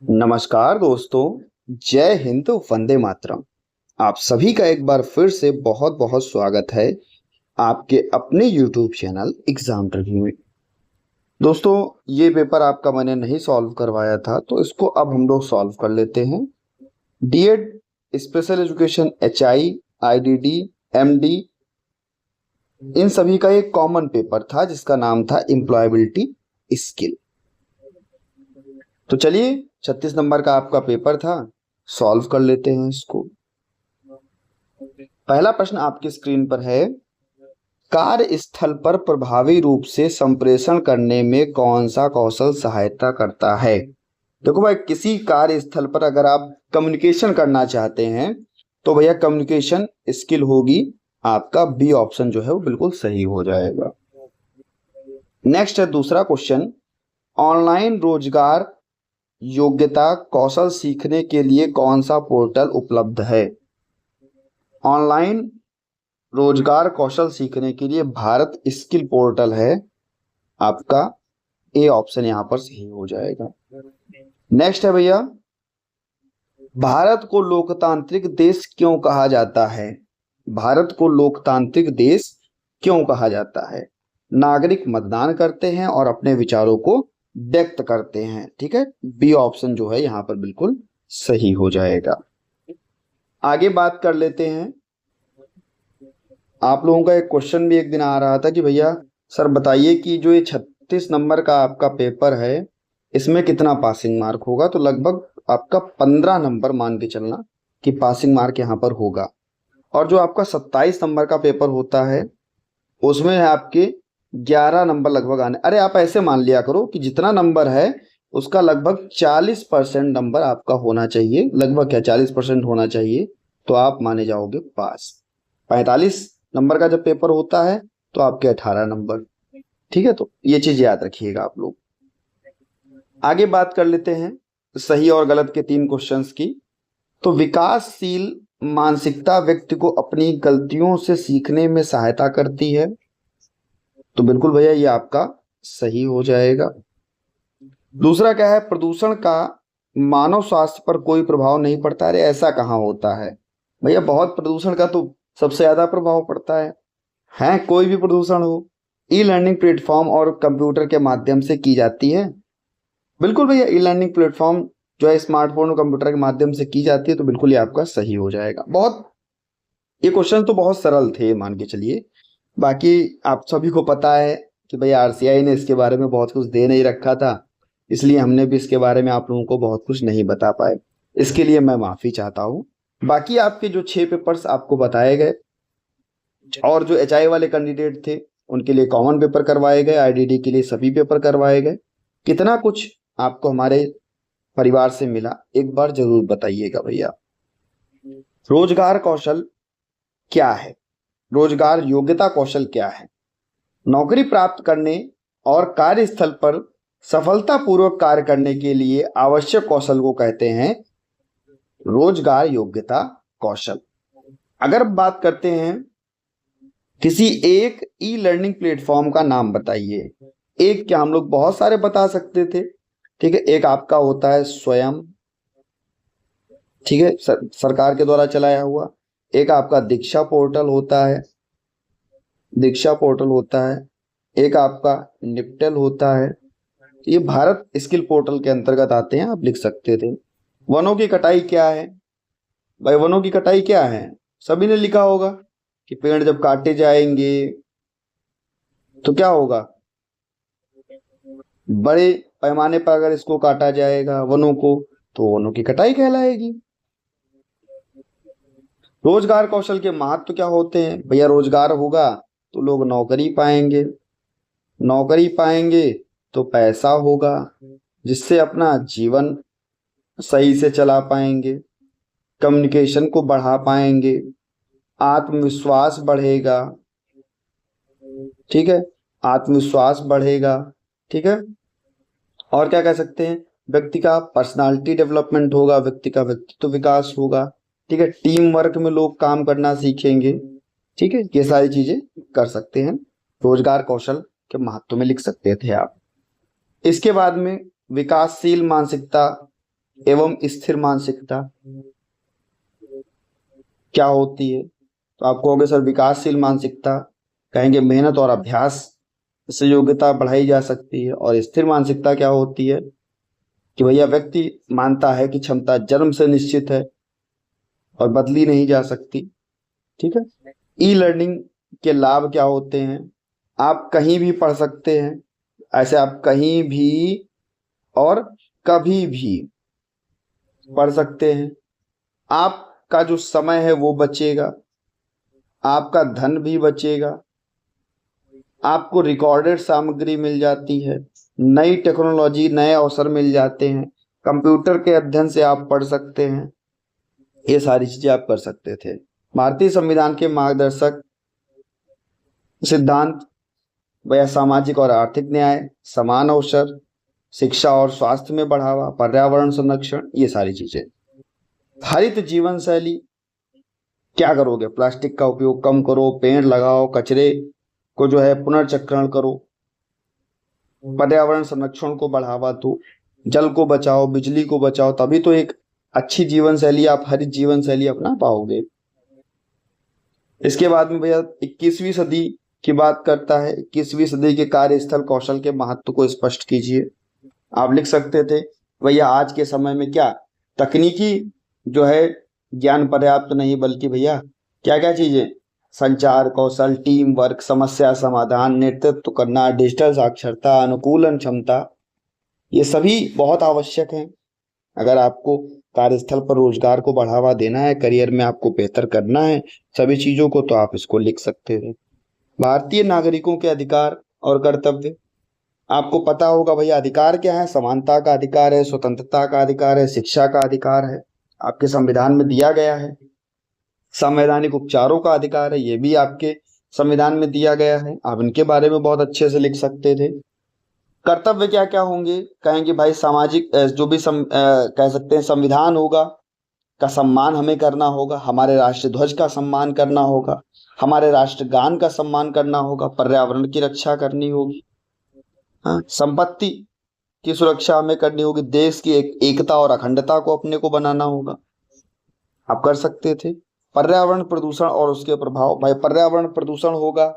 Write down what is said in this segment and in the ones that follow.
नमस्कार दोस्तों, जय हिंद, वंदे मातरम। आप सभी का एक बार फिर से बहुत बहुत स्वागत है आपके अपने YouTube चैनल एग्जाम रिव्यू में। दोस्तों, ये पेपर आपका मैंने नहीं सॉल्व करवाया था, तो इसको अब हम लोग सॉल्व कर लेते हैं। DEd, special education, HI, IDD, MD, इन सभी का एक कॉमन पेपर था जिसका नाम था एम्प्लॉयबिलिटी स्किल। तो चलिए, 36 नंबर का आपका पेपर था, सॉल्व कर लेते हैं इसको। पहला प्रश्न आपकी स्क्रीन पर है, कार्यस्थल पर प्रभावी रूप से संप्रेषण करने में कौन सा कौशल सहायता करता है। देखो भाई, किसी कार्यस्थल पर अगर आप कम्युनिकेशन करना चाहते हैं तो भैया कम्युनिकेशन स्किल होगी। आपका बी ऑप्शन जो है वो बिल्कुल सही हो जाएगा। नेक्स्ट है दूसरा क्वेश्चन, ऑनलाइन रोजगार योग्यता कौशल सीखने के लिए कौन सा पोर्टल उपलब्ध है। ऑनलाइन रोजगार कौशल सीखने के लिए भारत स्किल पोर्टल है। आपका ए ऑप्शन यहां पर सही हो जाएगा। नेक्स्ट है भैया, भारत को लोकतांत्रिक देश क्यों कहा जाता है। भारत को लोकतांत्रिक देश क्यों कहा जाता है। नागरिक मतदान करते हैं और अपने विचारों को व्यक्त करते हैं। ठीक है, बी ऑप्शन जो है यहां पर बिल्कुल सही हो जाएगा। आगे बात कर लेते हैं। आप लोगों का एक क्वेश्चन भी एक दिन आ रहा था कि भैया सर बताइए कि जो ये 36 नंबर का आपका पेपर है इसमें कितना पासिंग मार्क होगा। तो लगभग आपका 15 नंबर मान के चलना कि पासिंग मार्क यहाँ पर होगा। और जो आपका 27 नंबर का पेपर होता है उसमें आपके 11 नंबर लगभग आने। अरे आप ऐसे मान लिया करो कि जितना नंबर है उसका लगभग 40% नंबर आपका होना चाहिए। लगभग क्या 40% होना चाहिए, तो आप माने जाओगे पास। 45 नंबर का जब पेपर होता है तो आपके 18 नंबर। ठीक है, तो ये चीज याद रखिएगा आप लोग। आगे बात कर लेते हैं सही और गलत के 3 क्वेश्चंस की। तो विकासशील मानसिकता व्यक्ति को अपनी गलतियों से सीखने में सहायता करती है। तो बिल्कुल भैया ये आपका सही हो जाएगा। दूसरा क्या है, प्रदूषण का मानव स्वास्थ्य पर कोई प्रभाव नहीं पड़ता। अरे ऐसा कहाँ होता है भैया, बहुत प्रदूषण का तो सबसे ज्यादा प्रभाव पड़ता है कोई भी प्रदूषण हो। ई लर्निंग प्लेटफॉर्म और कंप्यूटर के माध्यम से की जाती है। बिल्कुल भैया, ई लर्निंग प्लेटफॉर्म जो है स्मार्टफोन और कंप्यूटर के माध्यम से की जाती है। तो बिल्कुल ये आपका सही हो जाएगा। ये क्वेश्चन तो बहुत सरल थे मान के चलिए। बाकी आप सभी को पता है कि भाई आरसीआई ने इसके बारे में बहुत कुछ दे नहीं रखा था, इसलिए हमने भी इसके बारे में आप लोगों को बहुत कुछ नहीं बता पाए। इसके लिए मैं माफी चाहता हूँ। बाकी आपके जो 6 पेपर्स आपको बताए गए और जो एचआई वाले कैंडिडेट थे उनके लिए कॉमन पेपर करवाए गए, आईडीडी के लिए सभी पेपर करवाए गए। कितना कुछ आपको हमारे परिवार से मिला एक बार जरूर बताइएगा भैया। रोजगार कौशल क्या है, रोजगार योग्यता कौशल क्या है। नौकरी प्राप्त करने और कार्यस्थल पर सफलतापूर्वक कार्य करने के लिए आवश्यक कौशल को कहते हैं रोजगार योग्यता कौशल। अगर बात करते हैं किसी एक ई लर्निंग प्लेटफॉर्म का नाम बताइए। एक क्या, हम लोग बहुत सारे बता सकते थे। ठीक है, एक आपका होता है स्वयं, ठीक है, सरकार के द्वारा चलाया हुआ। एक आपका दीक्षा पोर्टल होता है, दीक्षा पोर्टल होता है। एक आपका निप्टेल होता है। ये भारत स्किल पोर्टल के अंतर्गत आते हैं, आप लिख सकते थे। वनों की कटाई क्या है भाई, वनों की कटाई क्या है, सभी ने लिखा होगा कि पेड़ जब काटे जाएंगे तो क्या होगा, बड़े पैमाने पर अगर इसको काटा जाएगा वनों को तो वनों की कटाई कहलाएगी। रोजगार कौशल के महत्व क्या होते हैं भैया, रोजगार होगा तो लोग नौकरी पाएंगे, नौकरी पाएंगे तो पैसा होगा जिससे अपना जीवन सही से चला पाएंगे, कम्युनिकेशन को बढ़ा पाएंगे, आत्मविश्वास बढ़ेगा। ठीक है, आत्मविश्वास बढ़ेगा। ठीक है, और क्या कह सकते हैं, व्यक्ति का पर्सनालिटी डेवलपमेंट होगा, व्यक्ति का व्यक्तित्व विकास होगा। ठीक है, टीम वर्क में लोग काम करना सीखेंगे। ठीक है, ये सारी चीजें कर सकते हैं, रोजगार कौशल के महत्व में लिख सकते थे आप। इसके बाद में विकासशील मानसिकता एवं स्थिर मानसिकता क्या होती है? तो आप कहोगे सर विकासशील मानसिकता, कहेंगे मेहनत और अभ्यास से योग्यता बढ़ाई जा सकती है। और स्थिर मानसिकता क्या होती है कि भैया व्यक्ति मानता है कि क्षमता जन्म से निश्चित है और बदली नहीं जा सकती। ठीक है। ई लर्निंग के लाभ क्या होते हैं? आप कहीं भी पढ़ सकते हैं, ऐसे आप कहीं भी और कभी भी पढ़ सकते हैं। आपका जो समय है वो बचेगा, आपका धन भी बचेगा, आपको रिकॉर्डेड सामग्री मिल जाती है, नई टेक्नोलॉजी, नए अवसर मिल जाते हैं, कंप्यूटर के अध्ययन से आप पढ़ सकते हैं, ये सारी चीजें आप कर सकते थे। भारतीय संविधान के मार्गदर्शक सिद्धांत वह सामाजिक और आर्थिक न्याय, समान अवसर, शिक्षा और स्वास्थ्य में बढ़ावा, पर्यावरण संरक्षण, ये सारी चीजें। हरित जीवन शैली क्या करोगे? प्लास्टिक का उपयोग कम करो, पेड़ लगाओ, कचरे को जो है पुनर्चक्रण करो, पर्यावरण संरक्षण को बढ़ावा दो, जल को बचाओ, बिजली को बचाओ, तभी तो एक अच्छी जीवन शैली, आप हरित जीवन शैली अपना पाओगे। इसके बाद में भैया 21वीं सदी की बात करता है। 21वीं सदी के कार्यस्थल कौशल के महत्व को स्पष्ट कीजिए। आप लिख सकते थे भैया आज के समय में क्या तकनीकी जो है ज्ञान पर्याप्त नहीं, बल्कि भैया क्या क्या चीजें, संचार कौशल, टीम वर्क, समस्या समाधान, नेतृत्व करना, डिजिटल साक्षरता, अनुकूलन क्षमता, ये सभी बहुत आवश्यक हैं। अगर आपको कार्यस्थल पर रोजगार को बढ़ावा देना है, करियर में आपको बेहतर करना है सभी चीजों को, तो आप इसको लिख सकते थे। भारतीय नागरिकों के अधिकार और कर्तव्य आपको पता होगा भैया। अधिकार क्या है? समानता का अधिकार है, स्वतंत्रता का अधिकार है, शिक्षा का अधिकार है, आपके संविधान में दिया गया है। संवैधानिक उपचारों का अधिकार है, ये भी आपके संविधान में दिया गया है, आप इनके बारे में बहुत अच्छे से लिख सकते थे। कर्तव्य क्या क्या होंगे? कहेंगे भाई सामाजिक जो भी कह सकते हैं संविधान होगा का सम्मान हमें करना होगा, हमारे राष्ट्रीय ध्वज का सम्मान करना होगा, हमारे राष्ट्रगान का सम्मान करना होगा, पर्यावरण की रक्षा करनी होगी, हाँ, संपत्ति की सुरक्षा हमें करनी होगी, देश की एकता और अखंडता को अपने को बनाना होगा, आप कर सकते थे। पर्यावरण प्रदूषण और उसके प्रभाव, भाई पर्यावरण प्रदूषण होगा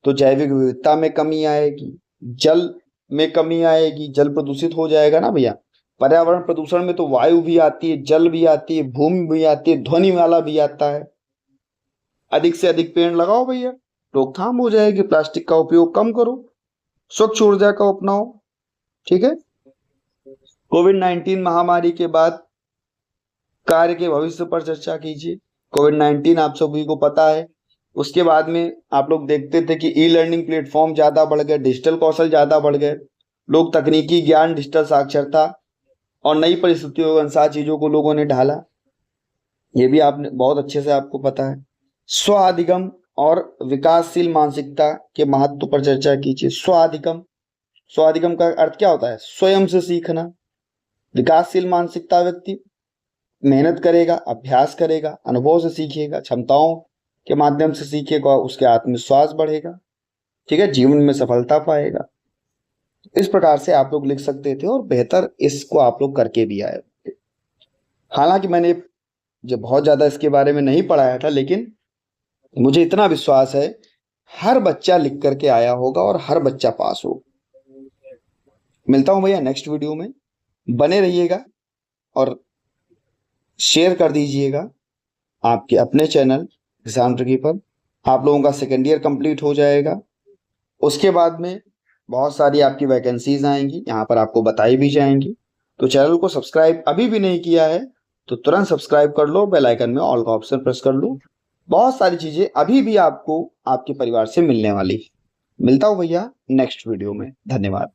तो जैविक विविधता में कमी आएगी, जल में कमी आएगी, जल प्रदूषित हो जाएगा ना भैया। पर्यावरण प्रदूषण में तो वायु भी आती है, जल भी आती है, भूमि भी आती है, ध्वनि वाला भी आता है। अधिक से अधिक पेड़ लगाओ भैया, रोकथाम हो जाएगी। प्लास्टिक का उपयोग कम करो, स्वच्छ ऊर्जा का अपनाओ। ठीक है। कोविड-19 महामारी के बाद कार्य के भविष्य पर चर्चा कीजिए। कोविड-19 आप सभी को पता है, उसके बाद में आप लोग देखते थे कि ई लर्निंग प्लेटफॉर्म ज्यादा बढ़ गए, डिजिटल कौशल ज्यादा बढ़ गए, लोग तकनीकी ज्ञान, डिजिटल साक्षरता और नई परिस्थितियों के अनुसार चीजों को लोगों ने ढाला, ये भी आपने बहुत अच्छे से आपको पता है। स्व अधिगम और विकासशील मानसिकता के महत्व पर चर्चा कीजिए। स्व अधिगम का अर्थ क्या होता है? स्वयं से सीखना। विकासशील मानसिकता व्यक्ति मेहनत करेगा, अभ्यास करेगा, अनुभव से सीखेगा, क्षमताओं के माध्यम से सीखेगा, उसके आत्मविश्वास बढ़ेगा। ठीक है, जीवन में सफलता पाएगा। इस प्रकार से आप लोग लिख सकते थे और बेहतर इसको आप लोग करके भी आए। हालांकि मैंने जो बहुत ज्यादा इसके बारे में नहीं पढ़ाया था, लेकिन मुझे इतना विश्वास है हर बच्चा लिख करके आया होगा और हर बच्चा पास होगा। मिलता हूं भैया नेक्स्ट वीडियो में, बने रहिएगा और शेयर कर दीजिएगा आपके अपने चैनल किसान ट्रिकी पर। आप लोगों का सेकेंड ईयर कंप्लीट हो जाएगा, उसके बाद में बहुत सारी आपकी वैकेंसीज आएंगी, यहाँ पर आपको बताई भी जाएंगी। तो चैनल को सब्सक्राइब अभी भी नहीं किया है तो तुरंत सब्सक्राइब कर लो, बेल आइकन में ऑल का ऑप्शन प्रेस कर लो। बहुत सारी चीजें अभी भी आपको आपके परिवार से मिलने वाली। मिलता हूं भैया नेक्स्ट वीडियो में, धन्यवाद।